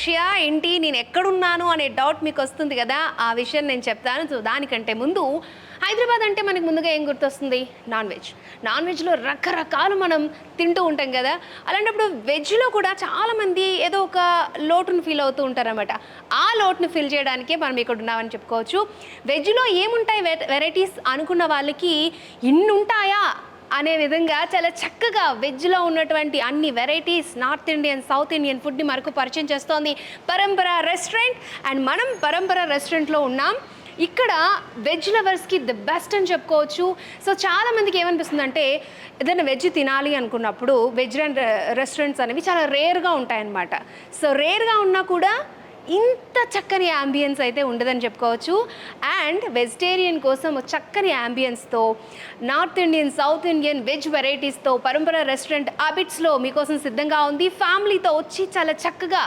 Russia ఏంటి, నేను ఎక్కడున్నాను అనే డౌట్ మీకు వస్తుంది కదా. ఆ విషయం నేను చెప్తాను. సో దానికంటే ముందు హైదరాబాద్ అంటే మనకు ముందుగా ఏం గుర్తొస్తుంది? Non veg. నాన్ వెజ్లో రకరకాలు మనం తింటూ ఉంటాం కదా. అలాంటప్పుడు వెజ్లో కూడా చాలామంది ఏదో ఒక లోటును ఫీల్ అవుతూ ఉంటారన్నమాట. ఆ లోటును ఫిల్ చేయడానికే మనం ఇక్కడ ఉన్నామని చెప్పుకోవచ్చు. వెజ్లో ఏముంటాయి వెరైటీస్ అనుకున్న వాళ్ళకి ఇన్ని ఉంటాయా అనే విధంగా చాలా చక్కగా వెజ్లో ఉన్నటువంటి అన్ని varieties north Indian, south Indian ఫుడ్ని మనకు పరిచయం చేస్తోంది పరంపర రెస్టారెంట్. అండ్ మనం పరంపర రెస్టారెంట్లో ఉన్నాం. ఇక్కడ వెజ్ లవర్స్కి ది బెస్ట్ అని చెప్పుకోవచ్చు. సో చాలామందికి ఏమనిపిస్తుంది అంటే ఏదైనా వెజ్ తినాలి అనుకున్నప్పుడు వెజ్ రెస్టారెంట్స్ అనేవి చాలా రేర్గా ఉంటాయన్నమాట. సో రేర్గా ఉన్నా కూడా ఇంత చక్కని యాంబియన్స్ అయితే ఉండదని చెప్పుకోవచ్చు. అండ్ వెజిటేరియన్ కోసం చక్కని యాంబియన్స్తో north Indian, south Indian veg వెరైటీస్తో పరంపర రెస్టారెంట్ అబిట్స్లో మీకోసం సిద్ధంగా ఉంది. ఫ్యామిలీతో వచ్చి చాలా చక్కగా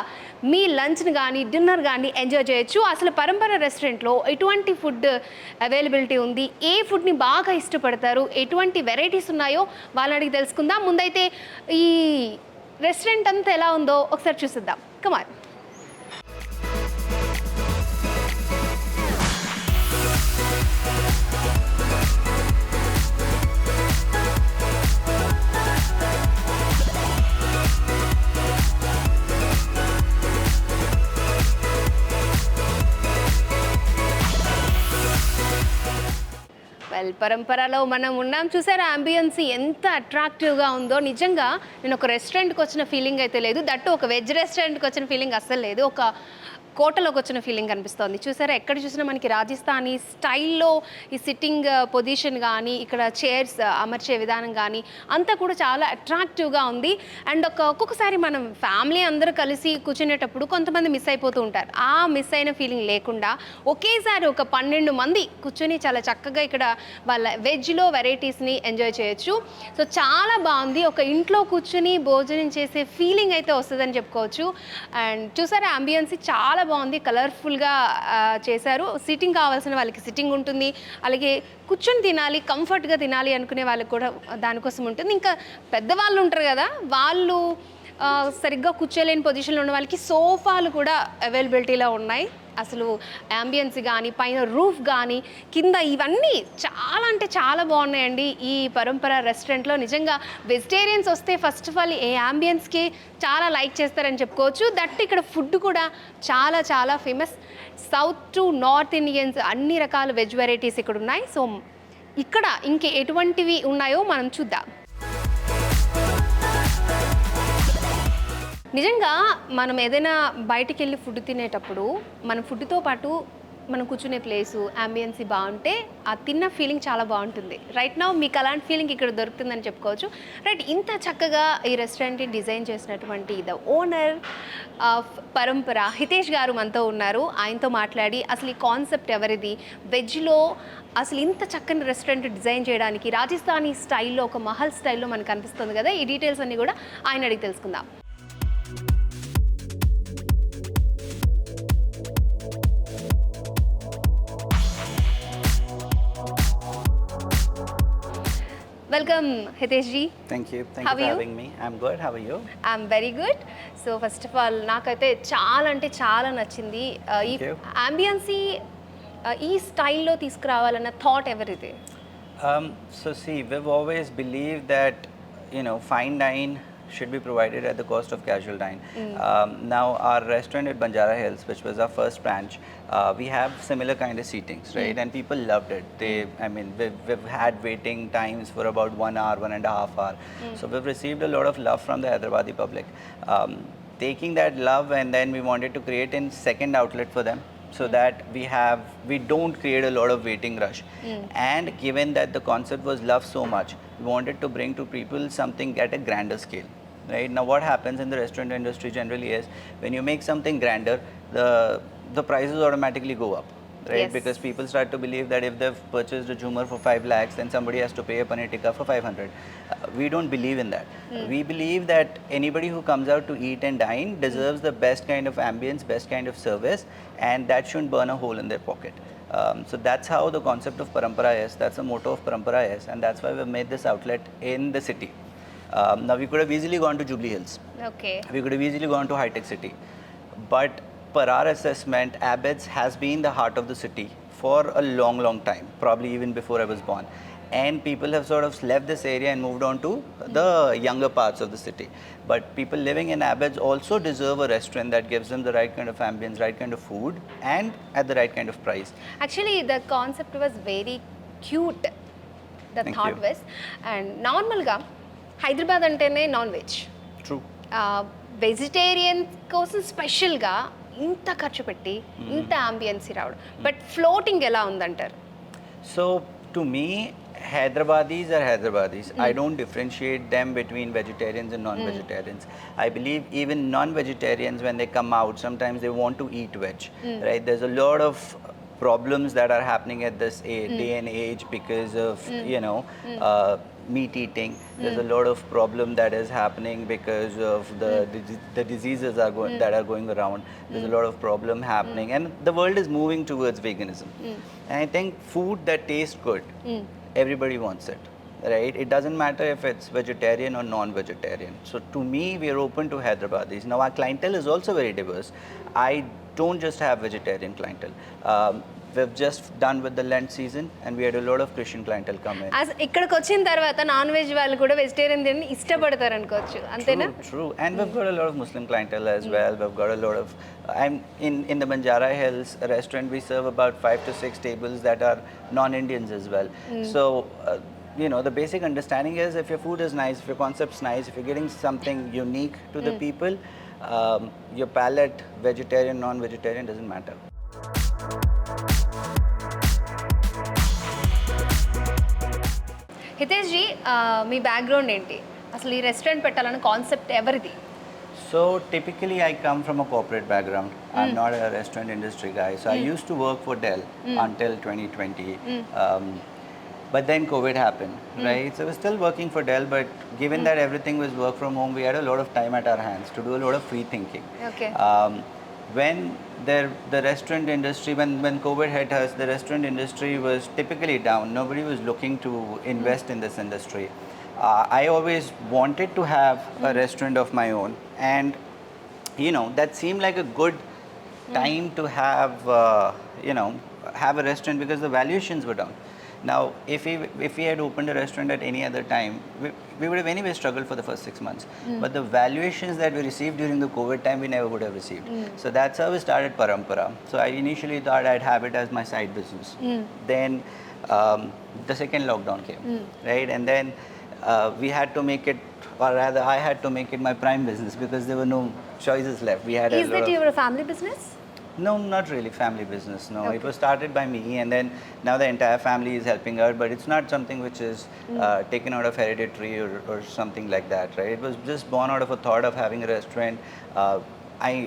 మీ లంచ్ని కానీ డిన్నర్ కానీ ఎంజాయ్ చేయొచ్చు. అసలు పరంపర రెస్టారెంట్లో ఎటువంటి ఫుడ్ అవైలబిలిటీ ఉంది, ఏ ఫుడ్ని బాగా ఇష్టపడతారు, ఎటువంటి వెరైటీస్ ఉన్నాయో వాళ్ళని అడిగి తెలుసుకుందాం. ముందైతే ఈ రెస్టారెంట్ అంతా ఎలా ఉందో ఒకసారి చూసిద్దాం. కమాన్. పరంపరలో మనం ఉన్నాం. చూసారా అంబియన్స్ ఎంత అట్రాక్టివ్గా ఉందో. నిజంగా నేను ఒక రెస్టారెంట్కి వచ్చిన ఫీలింగ్ అయితే లేదు. దట్టు ఒక వెజ్ రెస్టారెంట్కి వచ్చిన ఫీలింగ్ అస్సలు లేదు. ఒక కోటలోకి వచ్చిన ఫీలింగ్ అనిపిస్తోంది. చూసారా ఎక్కడ చూసినా మనకి రాజస్థానీ స్టైల్లో ఈ సిట్టింగ్ పొజిషన్ కానీ, ఇక్కడ చైర్స్ అమర్చే విధానం కానీ అంతా కూడా చాలా అట్రాక్టివ్గా ఉంది. అండ్ ఒక్కొక్కసారి మనం ఫ్యామిలీ అందరూ కలిసి కూర్చునేటప్పుడు కొంతమంది మిస్ అయిపోతూ ఉంటారు. ఆ మిస్ అయిన ఫీలింగ్ లేకుండా ఒకేసారి ఒక 12 మంది కూర్చొని చాలా చక్కగా ఇక్కడ వాళ్ళ వెజ్లో వెరైటీస్ని ఎంజాయ్ చేయొచ్చు. సో చాలా బాగుంది. ఒక ఇంట్లో కూర్చొని భోజనం చేసే ఫీలింగ్ అయితే వస్తుందని చెప్పుకోవచ్చు. అండ్ చూసారా అంబియన్స్ చాలా బాగుంది, కలర్ఫుల్గా చేశారు. సిట్టింగ్ కావాల్సిన వాళ్ళకి సిట్టింగ్ ఉంటుంది, అలాగే కూర్చొని తినాలి, కంఫర్ట్గా తినాలి అనుకునే వాళ్ళకి కూడా దానికోసం ఉంటుంది. ఇంకా పెద్దవాళ్ళు ఉంటారు కదా, వాళ్ళు సరిగ్గా కూర్చోలేని పొజిషన్లో ఉన్న వాళ్ళకి సోఫాలు కూడా అవైలబిలిటీలో ఉన్నాయి. అసలు యాంబియన్స్ కానీ, పైన రూఫ్ కానీ, కింద ఇవన్నీ చాలా అంటే చాలా బాగున్నాయండి ఈ పరంపర రెస్టారెంట్లో. నిజంగా వెజిటేరియన్స్ వస్తే ఫస్ట్ ఆఫ్ ఆల్ ఈ యాంబియన్స్కి చాలా లైక్ చేస్తారని చెప్పుకోవచ్చు. దట్ ఇక్కడ ఫుడ్ కూడా చాలా చాలా famous. South to north Indians అన్ని రకాల వెజ్ వెరైటీస్ ఇక్కడ ఉన్నాయి. సో ఇక్కడ ఇంక ఎటువంటివి ఉన్నాయో మనం చూద్దాం. నిజంగా మనం ఏదైనా బయటికి వెళ్ళి ఫుడ్ తినేటప్పుడు మన ఫుడ్తో పాటు మనం కూర్చునే ప్లేసు, అంబియన్స్ బాగుంటే ఆ తిన్న ఫీలింగ్ చాలా బాగుంటుంది. రైట్ నౌ మీకు అలాంటి ఫీలింగ్ ఇక్కడ దొరుకుతుందని చెప్పుకోవచ్చు. రైట్, ఇంత చక్కగా ఈ రెస్టారెంట్ని డిజైన్ చేసినటువంటి ద ఓనర్ ఆఫ్ పరంపర హితేష్ గారు మనతో ఉన్నారు. ఆయనతో మాట్లాడి అసలు ఈ కాన్సెప్ట్ ఎవరిది, వెజ్లో అసలు ఇంత చక్కని రెస్టారెంట్ డిజైన్ చేయడానికి రాజస్థానీ స్టైల్లో, ఒక మహల్ స్టైల్లో మనకు అనిపిస్తుంది కదా, ఈ డీటెయిల్స్ అన్నీ కూడా ఆయన అడిగి తెలుసుకుందాం. Welcome, Hitesh ji. Thank you. Thank you for having me. I'm good. How are you? I'm very good. So first of all, నాకైతే చాలా అంటే చాలా నచ్చింది ఈ అంబియన్స్, ఈ స్టైల్లో తీసుకురావాలన్న థాట్ ఎవరిది? So see, we've always believed that, fine dine should be provided at the cost of casual dine. Now our restaurant at Banjara Hills, which was our first branch, we have similar kind of seatings, right? And people loved it. We've had waiting times for about 1 hour, 1.5 hour. So we've received a lot of love from the Hyderabadi public. Taking that love, and then we wanted to create a second outlet for them, so that we don't create a lot of waiting rush. And given that the concept was loved so much, we wanted to bring to people something at a grander scale. Right now, what happens in the restaurant industry generally is when you make something grander, the prices automatically go up, right? Yes. Because people start to believe that if they've purchased a Jhumar for 5 lakhs, then somebody has to pay a paneer tikka for 500. We don't believe in that. We believe that anybody who comes out to eat and dine deserves the best kind of ambience, best kind of service, and that shouldn't burn a hole in their pocket. So that's how the concept of Parampara is. That's the motto of Parampara is, and that's why we've made this outlet in the city. Now we could have easily gone to Jubilee Hills. Okay. We could have easily gone to High Tech City. but per our assessment, Abbots has been the heart of the city for a long, long time, probably even before I was born. And people have sort of left this area and moved on to the younger parts of the city. But people living in Abbots also deserve a restaurant that gives them the right kind of ambience, right kind of food, and at the right kind of price. Actually, the concept was very cute. The Thank thought you. was, and నార్మల్గా హైదరాబాద్ అంటేనే non veg. True. Vegetarian కోసం స్పెషల్గా ఇంత ఖర్చు పెట్టి ఇంత ఆంబియన్సీ రావడం, but floating ఎలా ఉందంటారు? So to me, Hyderabadis are Hyderabadis. I don't differentiate them between vegetarians and non-vegetarians. I believe even non-vegetarians, when they come out, sometimes they want to eat veg. Right? There's a lot of problems that are happening at this day and age because of meat eating. There's a lot of problem that is happening because of the diseases that are going around. There's a lot of problem happening, and the world is moving towards veganism. And I think food that tastes good, everybody wants it, right? It doesn't matter if it's vegetarian or non-vegetarian. So to me, we are open to Hyderabadis. Now our clientele is also very diverse. I don't just have vegetarian clientele. We've just done with the Lent season, and we had a lot of Christian clientele come in. ఇక్కడికి వచ్చిన తర్వాత non veg వాళ్ళు కూడా vegetarian తిని ఇష్టపడతారు అనుకోవచ్చు, అంతేనా? True. And we've got a lot of Muslim clientele as well. We've got a lot of, I'm in the Banjara Hills restaurant, we serve about 5 to 6 tables that are non-Indians as well. So, the basic understanding is if your food is nice, if your concept's nice, if you're getting something unique to the people, your palate, vegetarian, non-vegetarian, doesn't matter. Hitesh ji, మీ background ఏంటి? అసలు ఈ restaurant పెట్టాలన్న concept ఎవరిది? So typically I come from a corporate background. I'm not a restaurant industry guy. So I used to work for Dell until 2020. But then COVID happened, right? So I was still working for Dell, but given that everything was work from home, we had a lot of time at our hands to do a lot of free thinking. Okay. When the restaurant industry, when COVID hit us, the restaurant industry was typically down. Nobody was looking to invest in this industry. I always wanted to have a restaurant of my own, and that seemed like a good time to have have a restaurant because the valuations were down. Now, if we had opened a restaurant at any other time, we would have anyway struggled for the first 6 months. But the valuations that we received during the COVID time, we never would have received. So that's how we started Parampara. So I initially thought I'd have it as my side business. Then the second lockdown came, right? And then we had to make it, or rather I had to make it my prime business because there were no choices left. We had Is that your family business? No, not really family business. No, Okay. It was started by me, and then now the entire family is helping out. But it's not something which is taken out of hereditary or something like that, right? It was just born out of a thought of having a restaurant.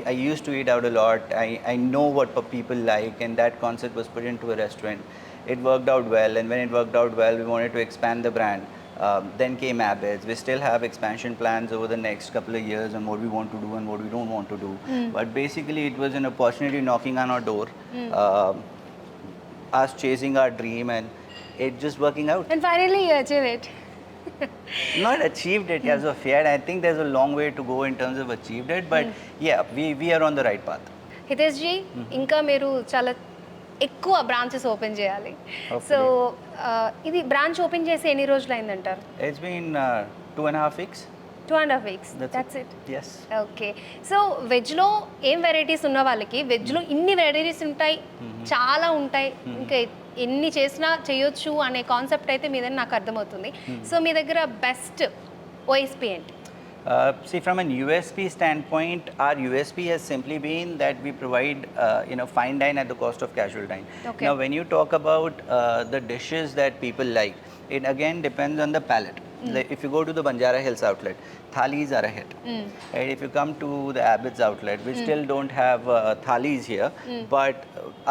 I used to eat out a lot. I know what people like, and that concept was put into a restaurant. It worked out well, and when it worked out well, we wanted to expand the brand. Then came Abbots. We still have expansion plans over the next couple of years on what we want to do and what we don't want to do. But basically, it was an opportunity knocking on our door, us chasing our dream, and it just working out. And finally you achieve it. Not achieved it as of yet. I think there's a long way to go in terms of achieved it. But yeah, we are on the right path. Hitesh ji, ఇంకా మీరు చాలా ఎక్కువ branches open చేయాలి. So ఇది branch open చేసి ఎన్ని రోజులు అయిందంటారు? It's been 2.5 weeks. 2.5 weeks. That's it. Yes. Okay. So వెజ్లో ఏం వెరైటీస్ ఉన్న వాళ్ళకి, వెజ్లో ఇన్ని వెరైటీస్ ఉంటాయి, చాలా ఉంటాయి, ఇంకా ఎన్ని చేసినా చేయొచ్చు అనే కాన్సెప్ట్ అయితే మీదని నాకు అర్థమవుతుంది. సో మీ దగ్గర బెస్ట్ ఓఎస్పీ ఏంటి? See, from an USP standpoint, our USP has simply been that we provide, fine dine at the cost of casual dine. Okay. Now, when you talk about the dishes that people like, it again depends on the palate. Like if you go to the Banjara Hills outlet, thalis are a hit. Right? If you come to the Abbots outlet, we still don't have thalis here, but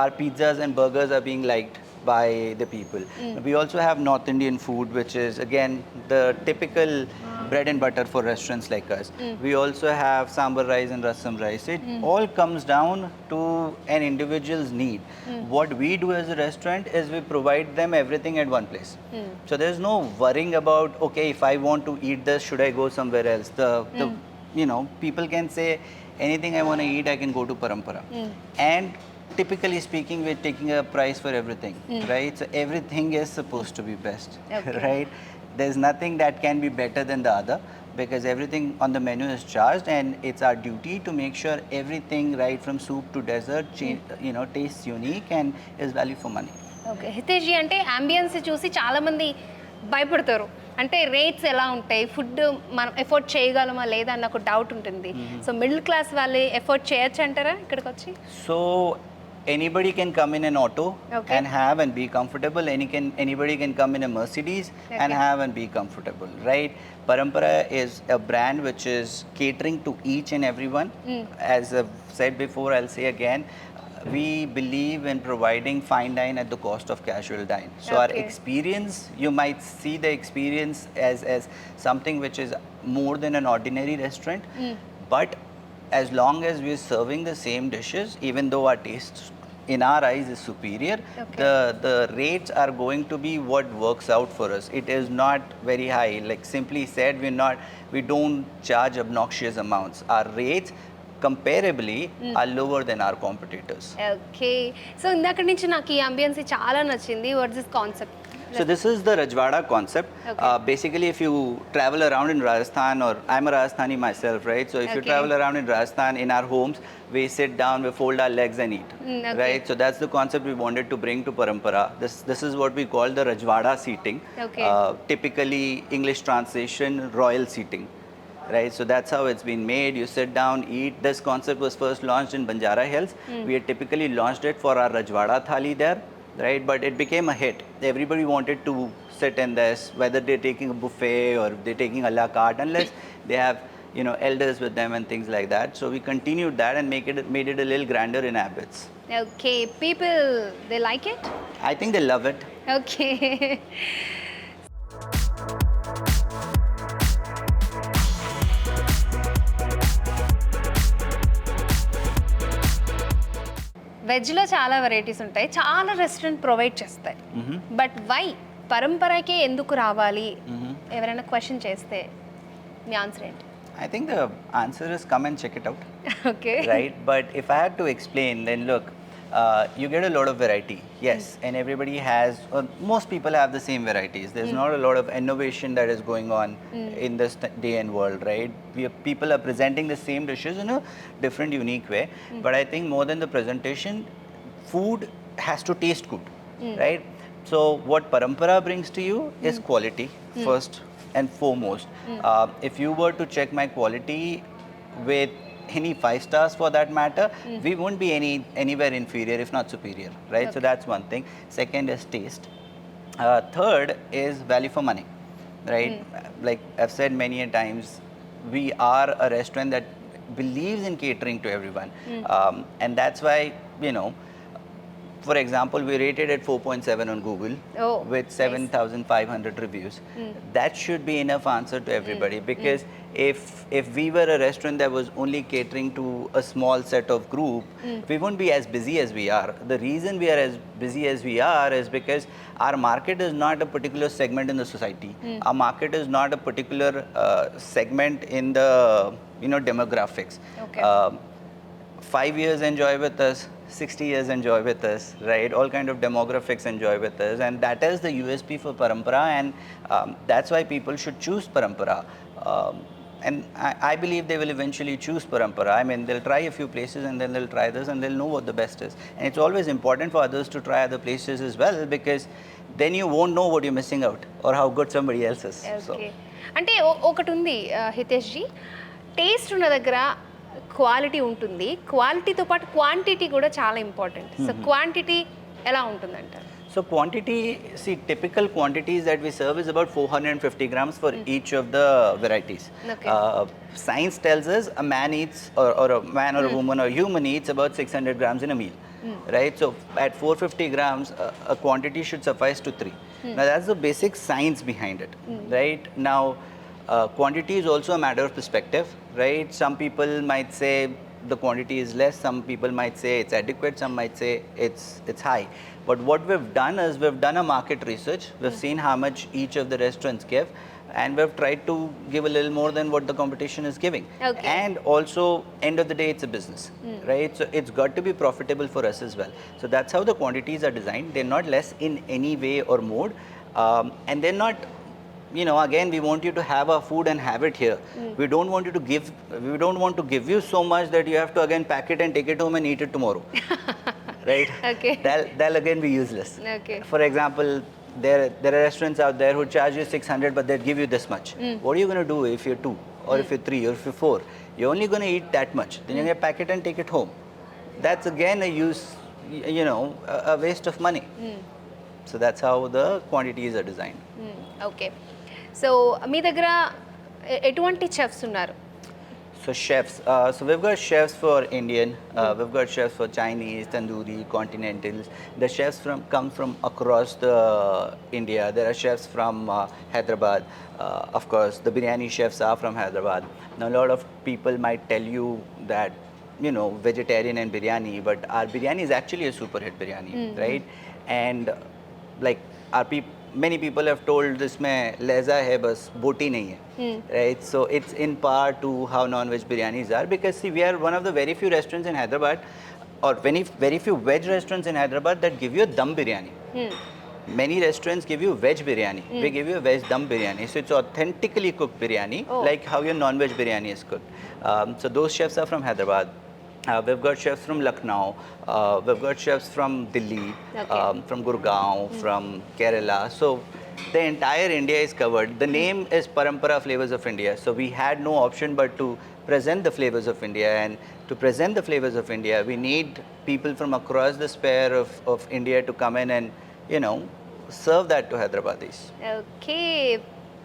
our pizzas and burgers are being liked by the people. We also have North Indian food, which is again the typical bread and butter for restaurants like us. We also have sambar rice and rasam rice. It all comes down to an individual's need. What we do as a restaurant is we provide them everything at one place. So there's no worrying about, okay, if I want to eat this, should I go somewhere else? People can say anything I want to eat, I can go to Parampara. And typically speaking, we're taking a price for everything, right? So everything is supposed to be best, right? There's nothing that can be better than the other because everything on the menu is charged, and it's our duty to make sure everything, right from soup to dessert, tastes unique and is value for money. Okay Hitesh ji అంటే ambience చూసి చాలామంది భయపడతారు అంటే rates ఎలా ఉంటాయి food మనం afford చేయగలమా లేదా అన్న ఒక డౌట్ ఉంటుంది సో మిడిల్ క్లాస్ వాళ్ళు ఎఫోర్డ్ చేయొచ్చు అంటారా ఇక్కడికి వచ్చి so anybody can come in an auto and have and be comfortable. Anybody can come in a Mercedes and have and be comfortable, right? Parampara is a brand which is catering to each and everyone. As I've said before, I'll say again, we believe in providing fine dine at the cost of casual dine. So our experience, you might see the experience as something which is more than an ordinary restaurant, but as long as we're serving the same dishes, even though our taste in our eyes is superior, the rates are going to be what works out for us. It is not very high. Like simply said, we don't charge obnoxious amounts. Our rates comparably are lower than our competitors. Okay so ఇందాక నుంచి నాకు ఈ ambience చాలా నచ్చింది what's this concept So this is the Rajwada concept. Basically, if you travel around in Rajasthan, or I'm a Rajasthani myself, right? So if you travel around in Rajasthan, in our homes, we sit down, we fold our legs and eat, right? So that's the concept we wanted to bring to Parampara. This is what we call the Rajwada seating. Typically, English translation, royal seating. Right, so that's how it's been made. You sit down, eat. This concept was first launched in Banjara Hills. We had typically launched it for our Rajwada thali there, right? But it became a hit. Everybody wanted to sit in this, whether they're taking a buffet or they're taking a la carte, unless they have elders with them and things like that. So we continued that and made it a little grander in habits. Okay people they like it I think they love it. Okay వెజ్లో చాలా varieties ఉంటాయి చాలా restaurant provide చేస్తాయి but why పరంపరకే ఎందుకు రావాలి ఎవరైనా question చేస్తే మీ answer ఏంటి I think the answer is come and check it out. Okay. Right? But if I had to explain, then look, you get a lot of variety, yes, and everybody has, most people have the same varieties. There's not a lot of innovation that is going on in this day and world, right? People are presenting the same dishes in a different, unique way. But I think more than the presentation, food has to taste good, right? So what Parampara brings to you is quality first and foremost. If you were to check my quality with any 5 stars for that matter, we won't be anywhere inferior, if not superior, right? So that's one thing. Second is taste. Third is value for money, right? Like I've said many a times, we are a restaurant that believes in catering to everyone, and that's why for example, we rated it 4.7 on Google with 7,500 reviews. That should be enough answer to everybody, because if we were a restaurant that was only catering to a small set of group, we won't be as busy as we are. The reason we are as busy as we are is because our market is not a particular segment in the society. Our market is not a particular segment in the demographics. 5 years enjoy with us, 60 years enjoy with us, right? All kind of demographics enjoy with us, and that is the USP for Parampara, and that's why people should choose Parampara. And I believe they will eventually choose Parampara. I mean, they'll try a few places and then they'll try this and they'll know what the best is. And it's always important for others to try other places as well, because then you won't know what you're missing out or how good somebody else is. Okay అంటే ఒకటి ఉంది Hitesh G taste ఉన్న దగ్గర quality ఉంటుంది క్వాలిటీతో పాటు quantity కూడా చాలా ఇంపార్టెంట్ సో క్వాంటిటీ ఎలా ఉంటుందంటారు So quantity, see, typical quantities that we serve is about 450 grams for each of the varieties. Science tells us a man eats, or a man or a woman or human eats about 600 grams in a meal, right? So at 450 grams, a quantity should suffice to 3. Now that's the basic science behind it, right? Now, quantity is also a matter of perspective, right? Some people might say the quantity is less, some people might say it's adequate, some might say it's high. But what we've done is we've done a market research, we've seen how much each of the restaurants give, and we've tried to give a little more than what the competition is giving. Okay. And also, end of the day, it's a business, right? So it's got to be profitable for us as well. So that's how the quantities are designed. They're not less in any way or mode, and they're not, again, we want you to have our food and have it here. We don't want you to give, we don't want to give you so much that you have to again pack it and take it home and eat it tomorrow. Right? Okay. That'll again be useless. Okay. For example, there are restaurants out there who charge you 600, but they'll give you this much. What are you going to do if you're 2, or if you're 3, or if you're 4? You're only going to eat that much. Then you're going to pack it and take it home. That's again a waste of money. So that's how the quantities are designed. Okay so మీ దగ్గర ఎటువంటి chefs ఉన్నారు? So chefs, so we've got chefs for Indian, we've got chefs for Chinese, tandoori, continentals. The chefs come from across the India. There are chefs from Hyderabad. Of course, the biryani chefs are from Hyderabad. Now, a lot of people might tell you that, vegetarian and biryani, but our biryani is actually a super hit biryani, right? And like many people have told this mein leza hai bas boti nahi hai, right? So it's in part to how non-veg biryanis are, because see, we are one of the very few restaurants in Hyderabad, or very few veg restaurants in Hyderabad that give you a dum biryani. Many restaurants give you veg biryani. We give you a veg dum biryani. So it's authentically cooked biryani, like how your non-veg biryani is cooked. So those chefs are from Hyderabad. We've got chefs from Lucknow, we've got chefs from Delhi, from Gurgaon, from Kerala. So the entire India is covered. The name is Parampara Flavors of India. So we had no option but to present the flavors of India. And to present the flavors of India, we need people from across the sphere of India to come in and, serve that to Hyderabadis. Okay,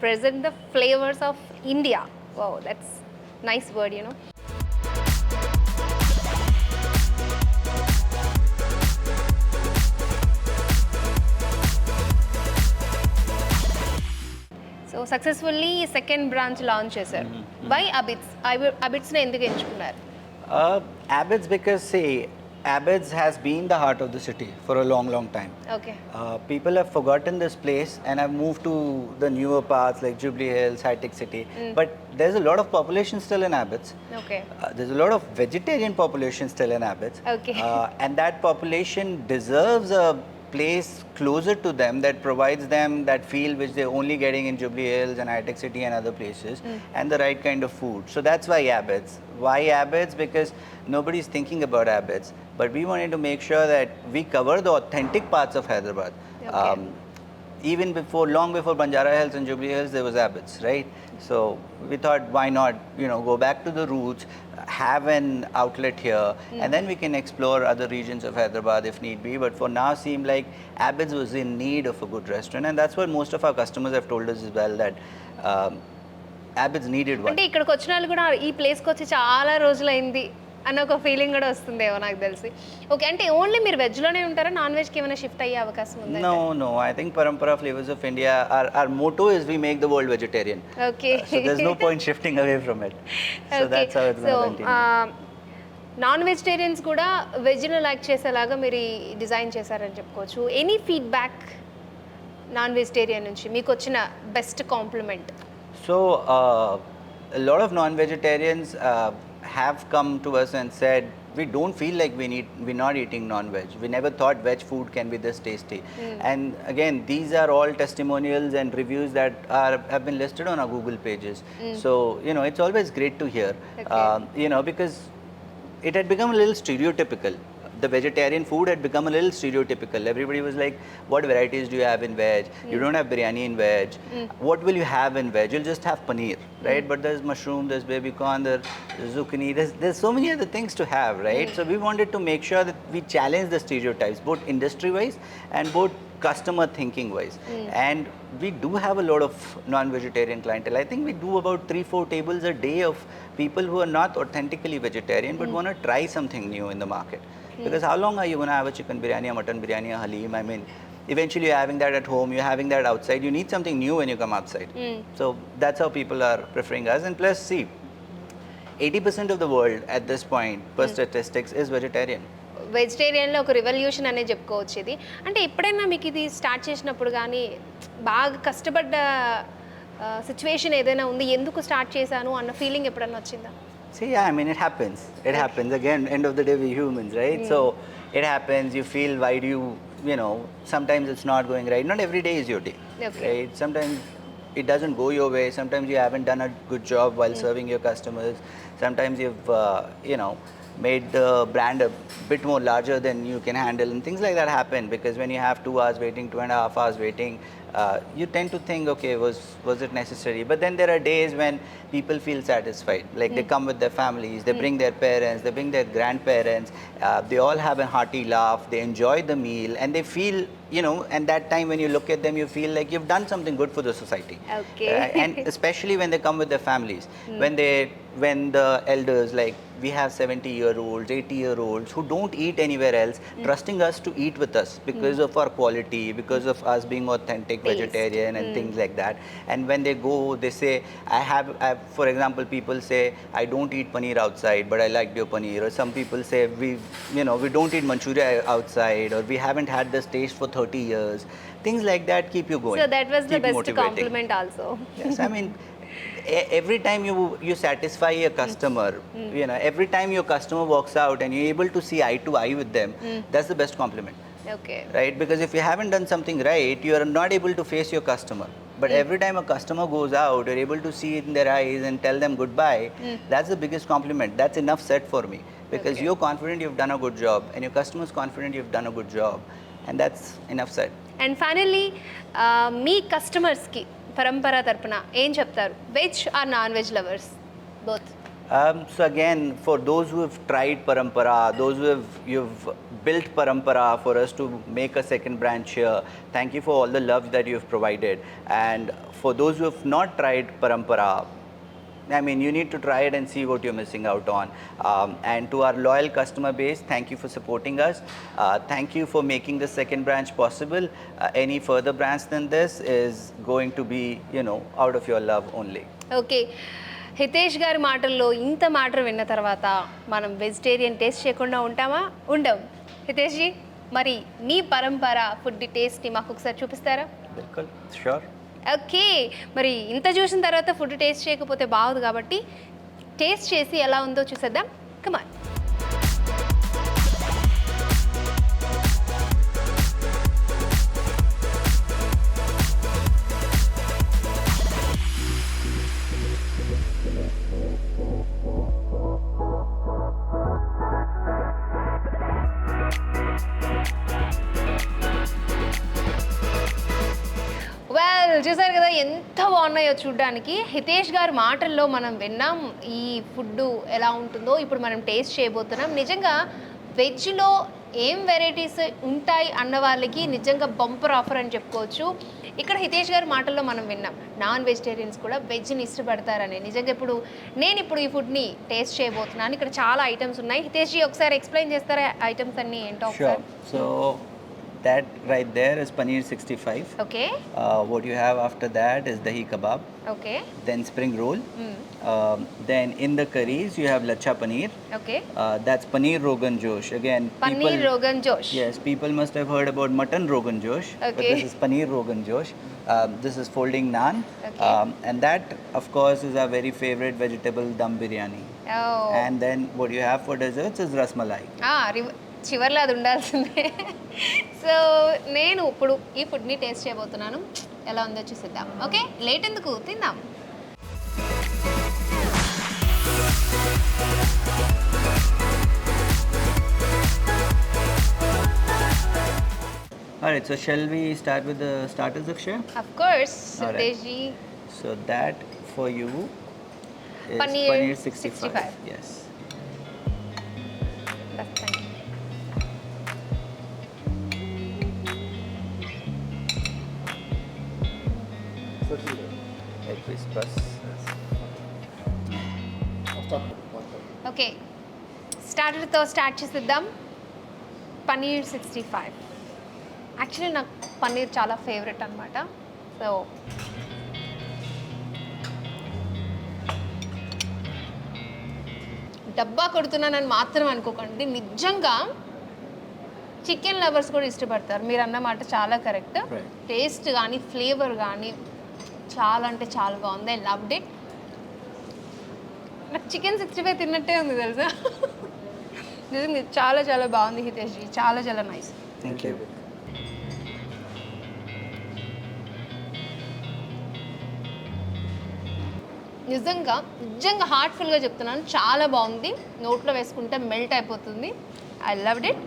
present the flavors of India. Wow, that's nice word, so successfully second branch launch చేశారు. By అబిట్స్ని ఎందుకు ఎంచుకున్నారు? Abbott's, because see, Abbott's has been the heart of the city for a long, long time. Okay. People have forgotten this place and have moved to the newer parts like Jubilee Hills, High Tech City. But there's a lot of population still in Abbott's. Okay. There's a lot of vegetarian population still in Abbott's. Okay. And that population deserves a place closer to them that provides them that feel which they're only getting in Jubilee Hills and High Tech City and other places, and the right kind of food. So that's why Abbott's. Why Abbott's? Because nobody's thinking about Abbott's, but we wanted to make sure that we cover the authentic parts of Hyderabad. Okay. Even long before Banjara Hills and Jubilee Hills, there was Abbott's, right? So we thought, why not, go back to the roots, have an outlet here, and then we can explore other regions of Hyderabad if need be. But for now, seemed like Abbott's was in need of a good restaurant, and that's what most of our customers have told us as well, that Abbott's needed one. అంటే ఇక్కడికి వచ్చిన వాళ్ళు కూడా ఈ ప్లేస్కి వచ్చి చాలా రోజులైంది అన్న ఒక ఫీలింగ్ కూడా వస్తుందేమో నాకు తెలిసి. ఓకే, అంటే ఓన్లీ మీరు వెజ్లోనే ఉంటారా? నాన్ వెజ్కి ఏమైనా షిఫ్ట్ అయ్యే అవకాశం ఉందా? No. I think Parampara Flavors of India, our motto is we make the world vegetarian. Okay. So there's no point shifting away from it. So that's how it's going to continue. Non vegetarians కూడా వెజ్ను like చేసేలాగా మీరు design చేశారని చెప్పుకోవచ్చు. Any feedback non vegetarian నుంచి మీకు వచ్చిన best compliment? So a lot of non-vegetarians have come to us and said, we don't feel like we're not eating non-veg. We never thought veg food can be this tasty. And again, these are all testimonials and reviews that have been listed on our Google pages. So, it's always great to hear, Okay. because it had become a little stereotypical. The vegetarian food had become a little stereotypical. Everybody was like, what varieties do you have in veg? You don't have biryani in veg. What will you have in veg? You'll just have paneer, right? But there's mushroom, there's baby corn, there's zucchini, there's so many other things to have, right? So we wanted to make sure that we challenge the stereotypes, both industry-wise and both customer thinking wise. And we do have a lot of non-vegetarian clientele. I think we do about 3-4 tables a day of people who are not authentically vegetarian but want to try something new in the market. Because how long are you going to have a chicken biryani, a mutton biryani, a halim? I mean, eventually you're having that at home, you're having that outside. You need something new when you come outside. So that's how people are preferring us. And plus, see, 80% of the world at this point, per statistics, is vegetarian. వెజిటేరియన్లో ఒక revolution అనేది చెప్పుకోవచ్చు ఇది. అంటే ఎప్పుడైనా మీకు ఇది start చేసినప్పుడు కానీ బాగా కష్టపడ్డ సిచ్యువేషన్ ఏదైనా ఉంది, ఎందుకు స్టార్ట్ చేశాను అన్న ఫీలింగ్ ఎప్పుడన్నా వచ్చిందా? See, yeah, I mean, it happens. It happens. Again, end of the day, we're humans, right? So it happens. You feel, why do you know, sometimes it's not going right. Not every day is your day, Okay. right? Sometimes it doesn't go your way. Sometimes you haven't done a good job while serving your customers. Sometimes you've, made the brand a bit more larger than you can handle, and things like that happen because when you have 2 hours waiting, 2.5 hours waiting, you tend to think, okay, was it necessary? But then there are days when people feel satisfied, like they come with their families, they bring their parents, they bring their grandparents, they all have a hearty laugh, they enjoy the meal, and they feel, and that time when you look at them, you feel like you've done something good for the society. Okay. And especially when they come with their families, when the elders, like we have 70-year-olds, 80-year-olds who don't eat anywhere else, trusting us to eat with us because of our quality, because of us being authentic vegetarian and things like that. And when they go, they say, for example, people say, I don't eat paneer outside, but I like your paneer. Or some people say, we don't eat Manchuria outside, or we haven't had this taste for 30 years. Things like that keep you going. So that was the keep best motivating. compliment also. Yes, I mean, every time you satisfy a customer, every time your customer walks out and you're able to see eye to eye with them, that's the best compliment. Okay. Right? Because if you haven't done something right, you are not able to face your customer. But every time a customer goes out, you're able to see it in their eyes and tell them goodbye. That's the biggest compliment. That's enough said for me. Because Okay. you're confident you've done a good job, and your customer's confident you've done a good job. And that's enough said. And finally మీ కస్టమర్స్కి పరంపర తరపున ఏం చెప్తారు? Veg or non veg lovers both? So again, for those who have tried Parampara, those you've built Parampara for us to make a second branch here, thank you for all the love that you've provided. And for those who have not tried Parampara, I mean, you need to try it and see what you're missing out on. And to our loyal customer base, thank you for supporting us. Thank you for making the second branch possible. Any further branch than this is going to be, out of your love only. Okay, Hitesh గారి మాటల్లో ఇంత మాట విన్న తర్వాత మనం vegetarian taste చేయకుండా ఉంటామా? ఉండం. హితేష్ జీ, మరి మీ పరంపర ఫుడ్ టేస్ట్ని మాకు ఒకసారి చూపిస్తారా? Bilkul, sure. ఓకే, మరి ఇంత చూసిన తర్వాత ఫుడ్ టేస్ట్ చేయకపోతే బాగుంది కాబట్టి టేస్ట్ చేసి ఎలా ఉందో చూసేద్దాం. కమాన్. వెల్, చూసారు కదా ఎంత బాగున్నాయో చూడడానికి. హితేష్ గారి మాటల్లో మనం విన్నాం ఈ ఫుడ్ ఎలా ఉంటుందో. ఇప్పుడు మనం టేస్ట్ చేయబోతున్నాం. నిజంగా వెజ్లో ఏం వెరైటీస్ ఉంటాయి అన్న వాళ్ళకి నిజంగా బంపర్ ఆఫర్ అని చెప్పుకోవచ్చు. ఇక్కడ హితేష్ గారి మాటల్లో మనం విన్నాం నాన్ వెజిటేరియన్స్ కూడా వెజ్ని ఇష్టపడతారని. నిజంగా నేను ఇప్పుడు ఈ ఫుడ్ని టేస్ట్ చేయబోతున్నాను. ఇక్కడ చాలా ఐటమ్స్ ఉన్నాయి. హితేష్ జీ, ఒకసారి ఎక్స్ప్లెయిన్ చేస్తారా ఐటమ్స్ అన్నీ ఏంటో? Sure. So that right there is paneer 65. Okay. What you have after that is dahi kebab. Okay. Then spring roll. Then in the curries you have lacha paneer. Okay. That's paneer rogan josh. Again, paneer Rogan జోష్. yes, people must have heard about mutton rogan josh, but Okay. this is paneer rogan josh. This is folding naan. Okay. And that, of course, is our very favorite vegetable dum biryani. And then what you have for desserts is rasmalai. చివర్లో అది ఉండాల్సిందే. So నేను ఇప్పుడు ఈ ఫుడ్ని taste చేయబోతున్నాను. ఎలా ఉందో చూసిద్దాం. ఓకే, లేట్ ఎందుకు, తిందాం. Alright, so shall we start with the starters, Akshay? Of course, Alright. Suresh ji. So that for you is Paneer paneer 65. Yes. Egg whiskas. Okay, స్టార్టర్తో స్టార్ట్ చేసిద్దాం. పన్నీర్ 65. యాక్చువల్లీ నాకు పన్నీర్ చాలా ఫేవరెట్ అనమాట. సో డబ్బా కొడుతున్నానని మాత్రం అనుకోకండి. నిజంగా చికెన్ లవర్స్ కూడా ఇష్టపడతారు. మీరు అన్నమాట చాలా కరెక్ట్. Right. టేస్ట్ కానీ ఫ్లేవర్ కానీ చాలా అంటే చాలా బాగుంది. I loved it. నాకు చికెన్ 65 తిన్నట్టే ఉంది తెలుసా. నిజంగా చాలా చాలా బాగుంది హితేష్జీ, చాలా చాలా నైస్. Thank you. నిజంగా నిజంగా హార్ట్ఫుల్గా చెప్తున్నాను, చాలా బాగుంది. నోట్లో వేసుకుంటే మెల్ట్ అయిపోతుంది. I loved it.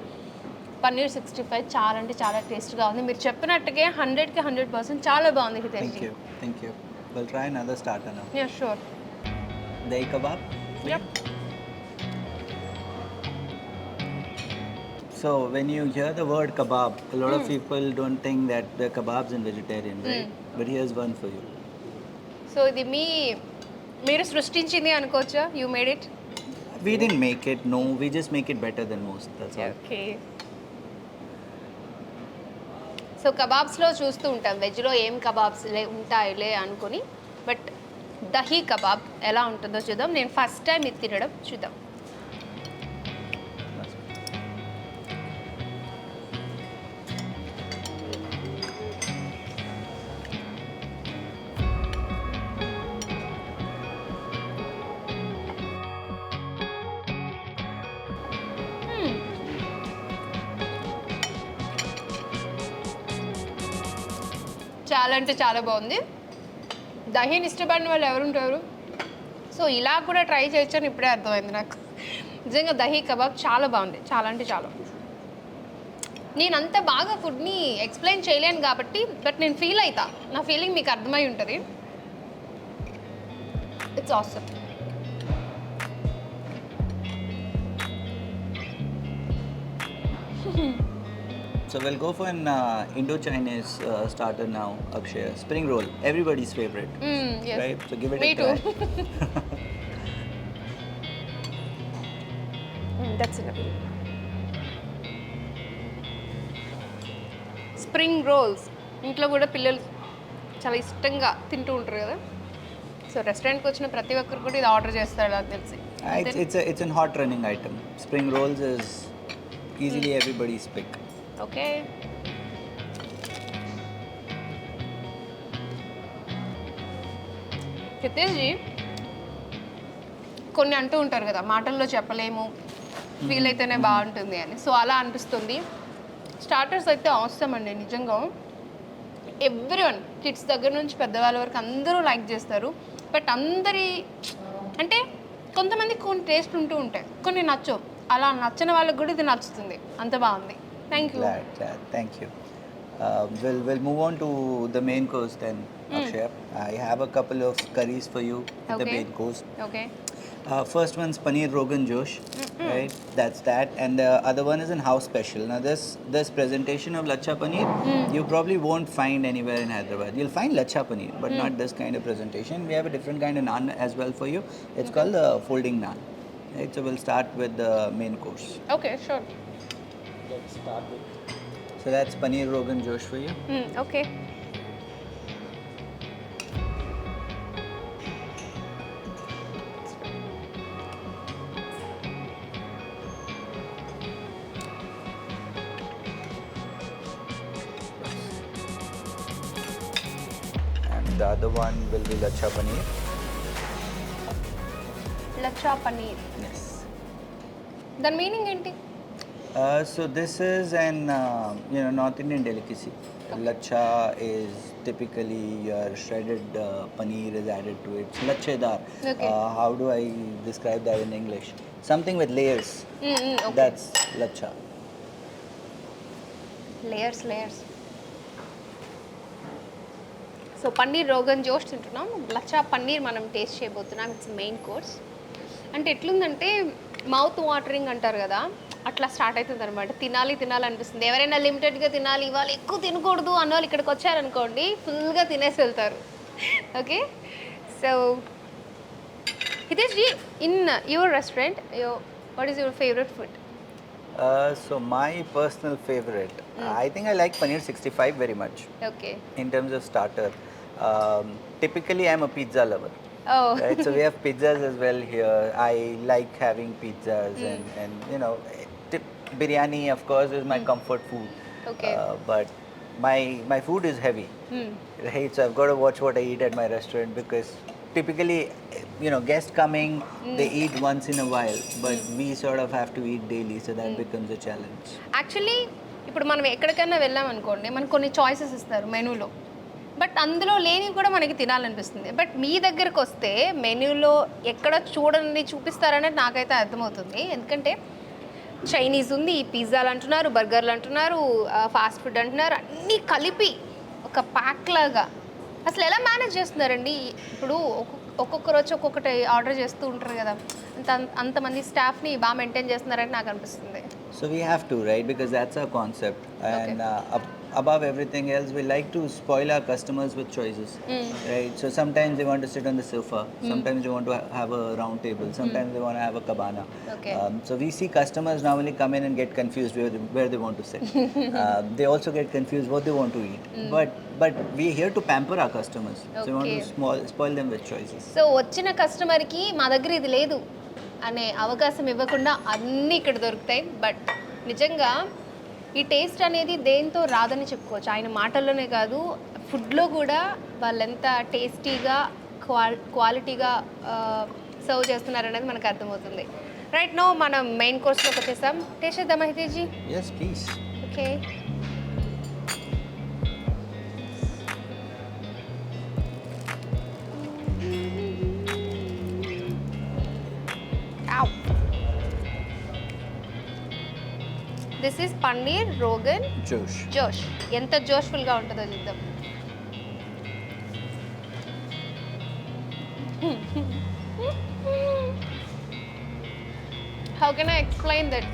పన్నీర్ 65 చాలా అంటే చాలా టేస్ట్గా ఉంది. మీరు చెప్పినట్టుగా 100కి 100% చాలా బాగుంది హితేష్జీ. Thank you. Thank you. We'll try another starter now. Yeah sure. Dahi kebab. Yep. So when you hear the word kebab, a lot of people don't think that the kebabs in vegetarian, right? But here's one for you. So ఇది మీరు సృష్టించింది అనుకోవచ్చా? You made it? We didn't make it, no. We just make it better than most. That's all. Okay. So కబాబ్స్లో చూస్తూ ఉంటాం వెజ్లో ఏం kebabs ఉంటాయిలే అనుకుని, బట్ దహీ కబాబ్ ఎలా ఉంటుందో చూద్దాం. నేను ఫస్ట్ టైం ఇది తినడం, చూద్దాం. చాలా అంటే చాలా బాగుంది. దహీని ఇష్టపడిన వాళ్ళు ఎవరుంటారు? సో ఇలా కూడా ట్రై చేయొచ్చని ఇప్పుడే అర్థమైంది నాకు. నిజంగా దహీ కబాబ్ చాలా బాగుంది, చాలా అంటే చాలా. నేను అంత బాగా ఫుడ్ని ఎక్స్ప్లెయిన్ చేయలేను కాబట్టి, బట్ నేను ఫీల్ అవుతా, నా ఫీలింగ్ మీకు అర్థమై ఉంటుంది. It's awesome. So we'll go for an Indo-Chinese starter now, Akshay. Spring roll, everybody's favorite, Yes. right? So give it Me a try. That's enough. Spring rolls ఇంట్లో కూడా పిల్లలు చాలా ఇష్టంగా తింటూ ఉంటారు కదా. సో రెస్టారెంట్కి వచ్చిన ప్రతి ఒక్కరు కూడా ఇది ఆర్డర్ చేస్తారు నాకు తెలిసి. It's a hot running item. Spring rolls is easily everybody's pick. Okay. Hitesh ji, కొన్ని అంటూ ఉంటారు కదా, మాటల్లో చెప్పలేము, ఫీల్ అయితేనే బాగుంటుంది అని. సో అలా అనిపిస్తుంది. స్టార్టర్స్ అయితే అవసరం అండి నిజంగా. ఎవ్రీవన్, కిడ్స్ దగ్గర నుంచి పెద్దవాళ్ళ వరకు అందరూ లైక్ చేస్తారు. బట్ అందరి అంటే కొంతమంది కొన్ని టేస్ట్ ఉంటూ ఉంటాయి, కొన్ని నచ్చవు. అలా నచ్చని వాళ్ళకి కూడా ఇది నచ్చుతుంది. అంత బాగుంది. Thank you. Glad. Thank you. We'll move on to the main course then, Akshay. I have a couple of curries for you at the Okay. main course. Okay. First one's paneer rogan josh, right? That's that, and the other one is an house special. Now this presentation of lacha paneer, you probably won't find anywhere in Hyderabad. You'll find lacha paneer, but not this kind of presentation. We have a different kind of naan as well for you. It's called the folding naan. Right? So we'll start with the main course. Okay sure. Let's start with. So that's paneer rogan josh for you. Okay. And the other one will be lacha paneer. Lachha paneer, Yes. దాని meaning ఏంటి? So this is an North Indian delicacy. Lacha is typically your shredded paneer is added to it. It's lachedar. Okay. How do I describe that in English? Something with layers. Okay. That's lacha. Layers. So paneer Rogan జోష్ తింటున్నాం. లచ్చా పన్నీర్ మనం taste చేయబోతున్నాం. It's main course. అంటే ఎట్లుందంటే mouth watering అంటారు కదా, అట్లా start అవుతుంది అనమాట. తినాలి అనిపిస్తుంది. ఎవరైనా లిమిటెడ్గా తినాలి, ఇవాళ ఎక్కువ తినకూడదు అన్న వాళ్ళు ఇక్కడికి వచ్చారనుకోండి, ఫుల్గా తినేసి వెళ్తారు. Okay. So Hitesh ji, in your restaurant, what is your favourite food? So my personal favorite, I think I like paneer 65 very much. Okay. In terms of starter, typically I'm a pizza lover. Oh. Right, so we have pizzas as well here. I like having pizzas and biryani of course is my comfort food. Okay. But my food is heavy, right? So I've got to watch what I eat at my restaurant because typically, guests coming, they eat once in a while, but we sort of have to eat daily, so that becomes a challenge. Actually ఇప్పుడు మనం ఎక్కడికైనా వెళ్ళాం అనుకోండి, మనకు కొన్ని choices ఇస్తారు మెనూలో, but అందులో లేనివి కూడా మనకి తినాలనిపిస్తుంది. బట్ మీ దగ్గరకు వస్తే మెనూలో ఎక్కడ చూడండి చూపిస్తారనేది నాకైతే అర్థమవుతుంది. ఎందుకంటే చైనీస్ ఉంది, పిజ్జాలు అంటున్నారు, బర్గర్లు అంటున్నారు, ఫాస్ట్ ఫుడ్ అంటున్నారు, అన్నీ కలిపి ఒక ప్యాక్ లాగా అసలు ఎలా మేనేజ్ చేస్తున్నారండి? ఇప్పుడు ఒక్కొక్కరు వచ్చి ఒక్కొక్కటి ఆర్డర్ చేస్తూ ఉంటారు కదా, అంతమంది స్టాఫ్ని బాగా మెయింటైన్ చేస్తున్నారని నాకు అనిపిస్తుంది. So we have to, right? Because that's our concept. And above everything else, we like to spoil our customers with choices, right? So sometimes they want to sit on the sofa, sometimes they want to have a round table, sometimes they want to have a cabana. So we see customers normally come in and get confused where they want to sit. They also get confused what they want to eat. But we're here to pamper our customers. So we want to spoil them with choices. So వచ్చిన కస్టమర్కి మా దగ్గర ఇది లేదు అనే అవకాశం ఇవ్వకుండా అన్నీ ఇక్కడ దొరుకుతాయి. బట్ నిజంగా ఈ టేస్ట్ అనేది దేంతో రాదని చెప్పుకోవచ్చు. ఆయన మాటల్లోనే కాదు, ఫుడ్లో కూడా వాళ్ళు ఎంత టేస్టీగా క్వాలిటీగా సర్వ్ చేస్తున్నారనేది మనకు అర్థమవుతుంది. రైట్ నో మనం మెయిన్ కోర్స్లోకి వచ్చేసాం. టేస్ట్ చేద్దామా హితేజీ? Yes, please. Okay. This is paneer Rogan జోష్. ఎంత జోష్ఫుల్గా ఉంటుందో చూద్దాం. How can I explain that?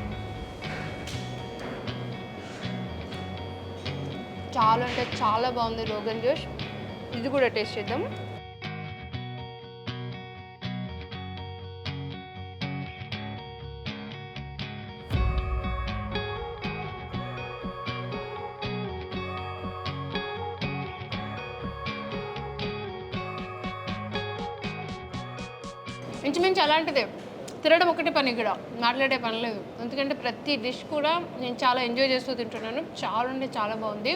చాలా అంటే చాలా బాగుంది రోగన్ జోష్. ఇది కూడా టేస్ట్ చేద్దాం. ఇంచుమించు అలాంటిదే, తినడం ఒకటి పని, ఇక్కడ మాట్లాడే పని లేదు. ఎందుకంటే ప్రతి డిష్ కూడా నేను చాలా ఎంజాయ్ చేస్తూ తింటున్నాను. చాలా అంటే చాలా బాగుంది.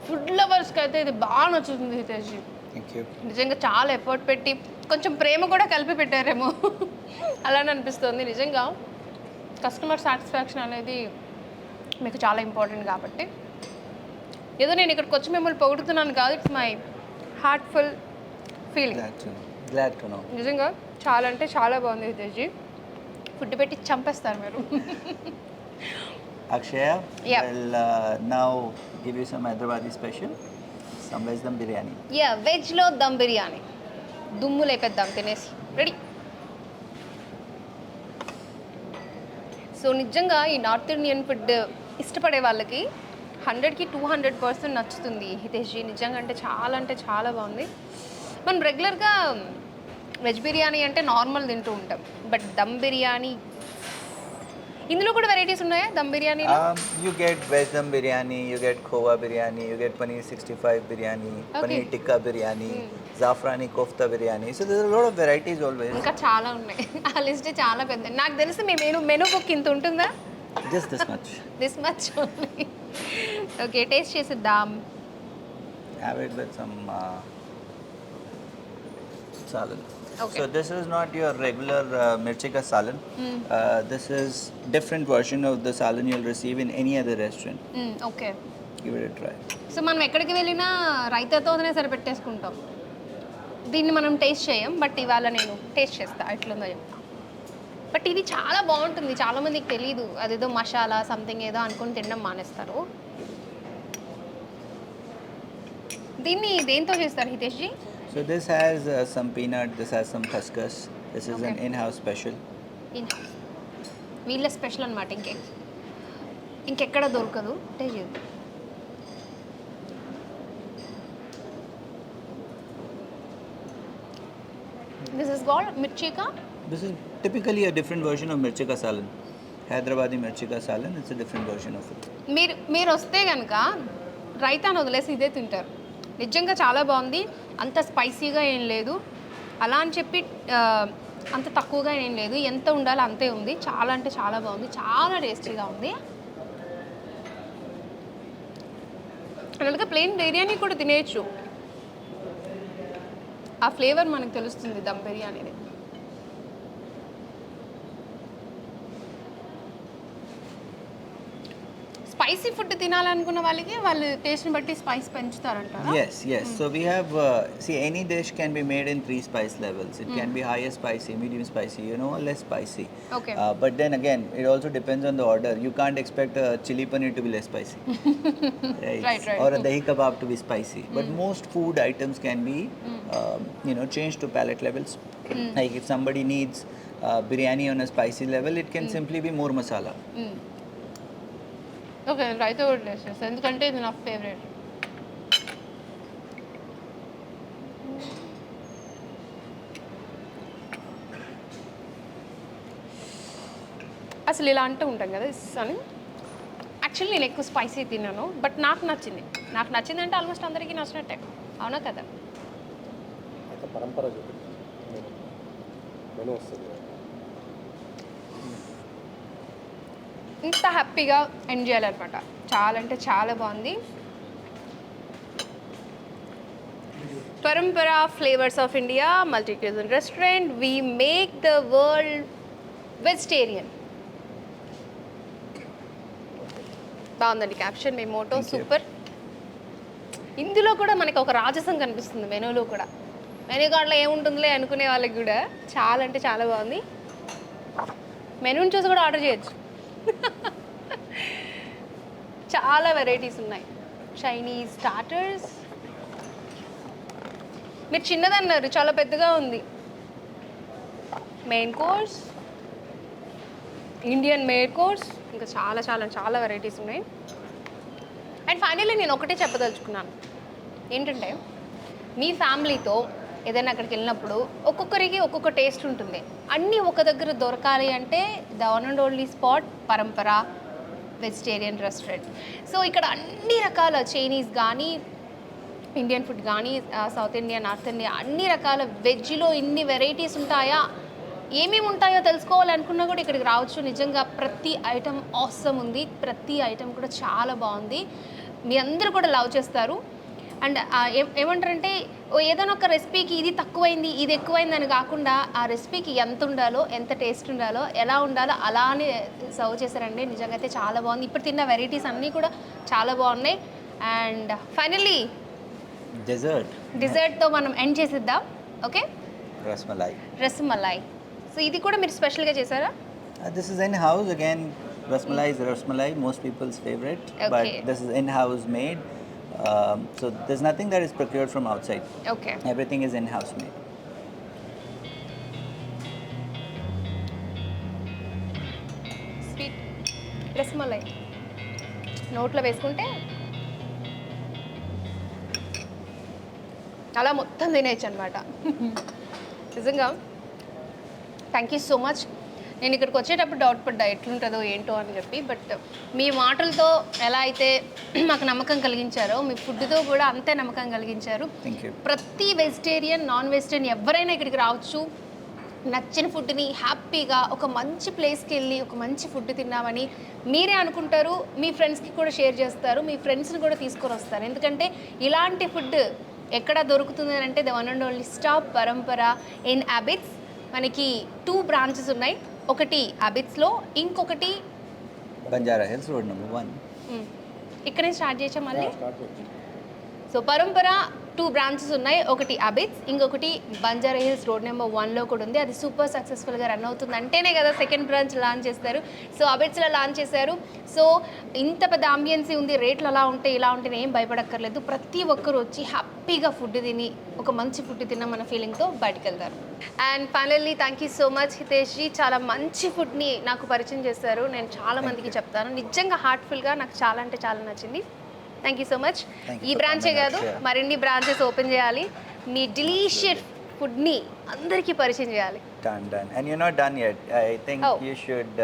ఫుడ్ లవర్స్కి అయితే ఇది బాగా నచ్చుతుంది హితేష్. నిజంగా చాలా ఎఫర్ట్ పెట్టి కొంచెం ప్రేమ కూడా కలిపి పెట్టారేమో అలానే అనిపిస్తుంది. నిజంగా కస్టమర్ సాటిస్ఫాక్షన్ అనేది మీకు చాలా ఇంపార్టెంట్ కాబట్టి, ఏదో నేను ఇక్కడికి వచ్చి మిమ్మల్ని పొగుడుతున్నాను కాదు, it's my heartful feeling. Glad to know. నిజంగా చాలా అంటే చాలా బాగుంది హితేష్. ఫుడ్ పెట్టి చంపేస్తారు మీరు. Akshaya, I'll now give you some Hyderabadi special, some veg dum biryani. వెజ్లో దమ్ బిర్యానీ దుమ్ము లేపేద్దాం తినేసి. రెడీ? సో నిజంగా ఈ నార్త్ ఇండియన్ ఫుడ్ ఇష్టపడే వాళ్ళకి 100కి 200% నచ్చుతుంది హితేష్. నిజంగా అంటే చాలా బాగుంది. మనం రెగ్యులర్గా వెజ్ బిర్యానీ అంటే నార్మల్ తింటూ ఉంటాం, బట్ దమ్ బిర్యానీ, ఇందులో కూడా వెరైటీస్ ఉన్నాయా dum biryani? You get veg dum biryani, you get khova biryani, you get paneer 65 biryani, paneer tikka biryani, zafrani kofta biryani. So there's a lot of varieties always. ఇంకా చాలా ఉన్నాయి. ఆ లిస్ట్ చాలా పెద్ద. నాకు తెలిసి మీ మెనూ బుక్ ఇంత ఉంటుందా? Just this much. This much only. Okay, taste చేసిద్దాం. Have it with some salan. Okay. So this is not your regular mirchi ka salan. This is different version of the salan you'll receive in any other restaurant. Okay, Give it a try. So మనం ఎక్కడికి వెళ్ళినా రైతాతోనే సరిపెట్టేసుకుంటాం. దీన్ని మనం taste చేయం, but ఇవాళ నేను taste చేస్తా ఎట్లుందో చెప్తా. బట్ ఇది చాలా బాగుంటుంది. చాలామందికి తెలీదు, అదేదో మసాలా సంథింగ్ ఏదో అనుకుని తినడం మానేస్తారు. దీన్ని దేంతో చేస్తారు Hitesh ji? So this has some peanut, this has some khaskhas. This is an in-house special. In-house. వీళ్ళ స్పెషల్ అనమాట, ఇంకెక్కడ దొరకదు. టేస్ట్ చేద్దాం. This is called mirchi ka? This is typically a different version of mirchi ka salan. Hyderabadi mirchi ka salan, it's a different version of it. మీరు వస్తే కనుక రైతాను వదిలేసి ఇదే తింటారు. నిజంగా చాలా బాగుంది. అంత స్పైసీగా ఏం లేదు, అలా అని చెప్పి అంత తక్కువగా ఏం లేదు. ఎంత ఉండాలో అంతే ఉంది. చాలా అంటే చాలా బాగుంది, చాలా టేస్టీగా ఉంది. అలాగే ప్లెయిన్ బిర్యానీ కూడా తినేయచ్చు. ఆ ఫ్లేవర్ మనకు తెలుస్తుంది దమ్ బిర్యానీది. స్పైసీ ఫుడ్ తినాలనుకున్న వాళ్ళకి వాళ్ళు టేస్ట్ని బట్టి spice పెంచుతారంటారా? Yes. So we have, see, any dish can be made in 3 spice levels. It can be higher spicy, medium spicy, or less spicy. Okay. But then again, it also depends on the order. You can't expect a chili paneer to be less spicy. Right. Or a dahi kebab to be spicy. But most food items can be, changed to palate levels. Like if somebody needs biryani on a spicy level, it can simply be more masala. Okay, నేను రైతా కూడా taste చేస్తాను ఎందుకంటే ఇది నా favourite. అసలు ఇలా అంటూ ఉంటాం కదా అని. యాక్చువల్లీ నేను ఎక్కువ స్పైసీ తిన్నాను, బట్ నాకు నచ్చింది. నాకు నచ్చింది అంటే ఆల్మోస్ట్ అందరికీ నచ్చినట్టే, అవునా కదా? అయితే పరంపర మెనూ వస్తుంది. ఇంత హ్యాపీగా ఎంజాయ్ చేయాలన్నమాట. చాలా అంటే చాలా బాగుంది. Parampara flavours of India multi cuisine restaurant, we make the world vegetarian. బాగుందండి క్యాప్షన్, మీ మోటో సూపర్. ఇందులో కూడా మనకి ఒక రాజసం కనిపిస్తుంది మెనూలో కూడా. మెనూ కార్డులో ఏముంటుందిలే అనుకునే వాళ్ళకి కూడా చాలా అంటే చాలా బాగుంది. మెనూని చూసి కూడా ఆర్డర్ చేయొచ్చు. చాలా వెరైటీస్ ఉన్నాయి. చైనీస్ స్టార్టర్స్, మీరు చిన్నదన్నారు, చాలా పెద్దగా ఉంది. Main course, Indian main course, ఇంకా చాలా చాలా చాలా వెరైటీస్ ఉన్నాయి. అండ్ ఫైనల్లీ నేను ఒకటే చెప్పదలుచుకున్నాను ఏంటంటే, మీ ఫ్యామిలీతో ఏదైనా అక్కడికి వెళ్ళినప్పుడు ఒక్కొక్కరికి ఒక్కొక్క టేస్ట్ ఉంటుంది. అన్నీ ఒక దగ్గర దొరకాలి అంటే the one and only spot Parampara vegetarian restaurant. So ఇక్కడ అన్ని రకాల చైనీస్ కానీ, ఇండియన్ ఫుడ్ కానీ, సౌత్ ఇండియా, నార్త్ ఇండియా, అన్ని రకాల వెజ్లో ఇన్ని వెరైటీస్ ఉంటాయా, ఏమేమి ఉంటాయో తెలుసుకోవాలనుకున్నా కూడా ఇక్కడికి రావచ్చు. నిజంగా ప్రతి ఐటెం ఆసమ్ ఉంది, ప్రతి ఐటెం కూడా చాలా బాగుంది. మీ అందరూ కూడా లవ్ చేస్తారు. అండ్ ఏమంటారంటే ఏదైనా ఒక రెసిపీకి ఇది తక్కువైంది ఇది ఎక్కువైంది అని కాకుండా ఆ రెసిపీకి ఎంత ఉండాలో, ఎంత టేస్ట్ ఉండాలో, ఎలా ఉండాలో అలానే సర్వ్ చేశారండి. నిజంగా అయితే చాలా బాగుంది. ఇప్పుడు తిన్న వెరైటీస్ అన్నీ కూడా చాలా బాగున్నాయి. అండ్ ఫైనల్లీ డిజర్ట్తో మనం ఎండ్ చేసిద్దాం. ఓకే, రసమలై. సో ఇది కూడా మీరు స్పెషల్గా చేశారా? This is in-house again. Rasmalai is rasmalai, most people's favorite. Okay. But this is in-house made. So there's nothing that is procured from outside. Okay, Everything is in-house made. Sweet rasmalai నోట్లో వేసుకుంటే అలా మొత్తం తినేయచ్చు అనమాట. నిజంగా థ్యాంక్ యూ సో మచ్. నేను ఇక్కడికి వచ్చేటప్పుడు డౌట్ పడ్డా ఎట్లుంటుందో ఏంటో అని చెప్పి, బట్ మీ మాటలతో ఎలా అయితే మాకు నమ్మకం కలిగించారో మీ ఫుడ్తో కూడా అంతే నమ్మకం కలిగించారు. Thank you. ప్రతి వెజిటేరియన్, నాన్ వెజిటేరియన్ ఎవరైనా ఇక్కడికి రావచ్చు. నచ్చిన ఫుడ్ని హ్యాపీగా ఒక మంచి ప్లేస్కి వెళ్ళి ఒక మంచి ఫుడ్ తిన్నామని మీరే అనుకుంటారు. మీ ఫ్రెండ్స్కి కూడా షేర్ చేస్తారు, మీ ఫ్రెండ్స్ని కూడా తీసుకొని వస్తారు. ఎందుకంటే ఇలాంటి ఫుడ్ ఎక్కడ దొరుకుతుంది అని అంటే the one and only stop Parampara in Abids. మనకి 2 బ్రాంచెస్ ఉన్నాయి. ఒకటి అబిట్స్లో, ఇంకొకటి Banjara Hills, road number 1. ఇక్కడే స్టార్ట్ చేసాం మళ్ళీ. సో పరంపర 2 బ్రాంచెస్ ఉన్నాయి. ఒకటి అబిట్స్, ఇంకొకటి బంజారా హిల్స్ రోడ్ నెంబర్ 1లో కూడా ఉంది. అది సూపర్ సక్సెస్ఫుల్గా రన్ అవుతుంది అంటేనే కదా సెకండ్ బ్రాంచ్ లాంచ్ చేస్తారు. సో అబిట్స్లో లాంచ్ చేశారు. సో ఇంత పెద్ద అంబియన్సీ ఉంది, రేట్లు అలా ఉంటాయి ఇలా ఉంటే ఏం భయపడక్కర్లేదు. ప్రతి ఒక్కరు వచ్చి హ్యాపీగా ఫుడ్ తిని ఒక మంచి ఫుడ్ తిన్న మన ఫీలింగ్తో బయటకు వెళ్తారు. And finally thank you so much Hitesh ji. చాలా మంచి ఫుడ్ని నాకు పరిచయం చేశారు. నేను చాలా మందికి చెప్తాను, నిజంగా హార్ట్ఫుల్గా నాకు చాలా అంటే చాలా నచ్చింది. Thank you so much. ఈ బ్రాంచే కాదు మరిన్ని బ్రాంచెస్ ఓపెన్ చేయాలి. మీ డిలీషియస్ ఫుడ్ని అందరికీ పరిచయం చేయాలి. Done. And you're not done yet. I think you should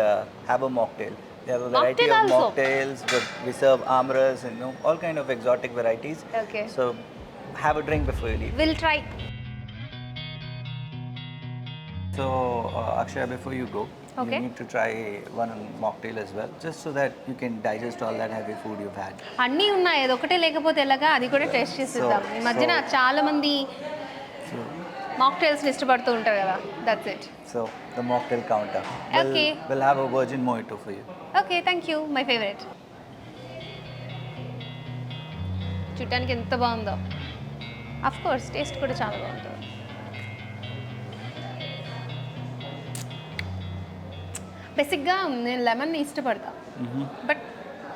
have a mocktail. We have a variety Mocktail of also? mocktails. We serve amras and all kind of exotic varieties. Okay. So have a drink before you leave. Will try. So Akshaya, before you go, Okay. You need to try one mocktail as well, just so that you can digest all that heavy food you've had. అన్నీ ఉన్నాయి, అది ఒకటే లేకపోతే ఎలాగా, అది కూడా taste చేసిద్దాం. ఈ మధ్యన చాలా మంది So, మాక్టైల్స్ని ఇష్టపడుతూ ఉంటారు కదా. That's it. so the mocktail counter. Okay. We'll have a virgin mojito for you. Okay, thank you. My favourite. చూడటానికి ఎంత బాగుందో. అఫ్ కోర్స్ టేస్ట్ కూడా చాలా బాగుంటుంది. బేసిక్గా నేను లెమన్ని ఇష్టపడతా, బట్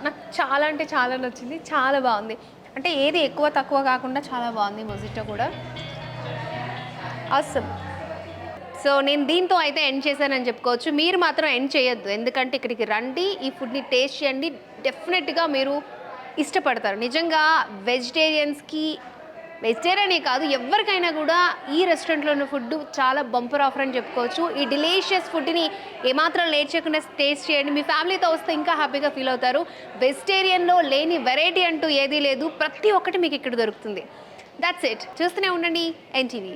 నాకు చాలా అంటే చాలా నచ్చింది, చాలా బాగుంది. అంటే ఏది ఎక్కువ తక్కువ కాకుండా చాలా బాగుంది మొజిటో కూడా. అవసరం. సో నేను దీంతో అయితే ఎండ్ చేశానని చెప్పుకోవచ్చు. మీరు మాత్రం ఎండ్ చేయొద్దు, ఎందుకంటే ఇక్కడికి రండి, ఈ ఫుడ్ని టేస్ట్ చేయండి, డెఫినెట్గా మీరు ఇష్టపడతారు. నిజంగా వెజిటేరియనే కాదు, ఎవరికైనా కూడా ఈ రెస్టారెంట్లో ఉన్న ఫుడ్ చాలా బంపర్ ఆఫర్ అని చెప్పుకోవచ్చు. ఈ డిలీషియస్ ఫుడ్ని ఏమాత్రం లేట్ చేయకుండా టేస్ట్ చేయండి. మీ ఫ్యామిలీతో వస్తే ఇంకా హ్యాపీగా ఫీల్ అవుతారు. వెజిటేరియన్లో లేని వెరైటీ అంటూ ఏదీ లేదు, ప్రతి ఒక్కటి మీకు ఇక్కడ దొరుకుతుంది. That's it. చూస్తూనే ఉండండి ఎన్టీవీ.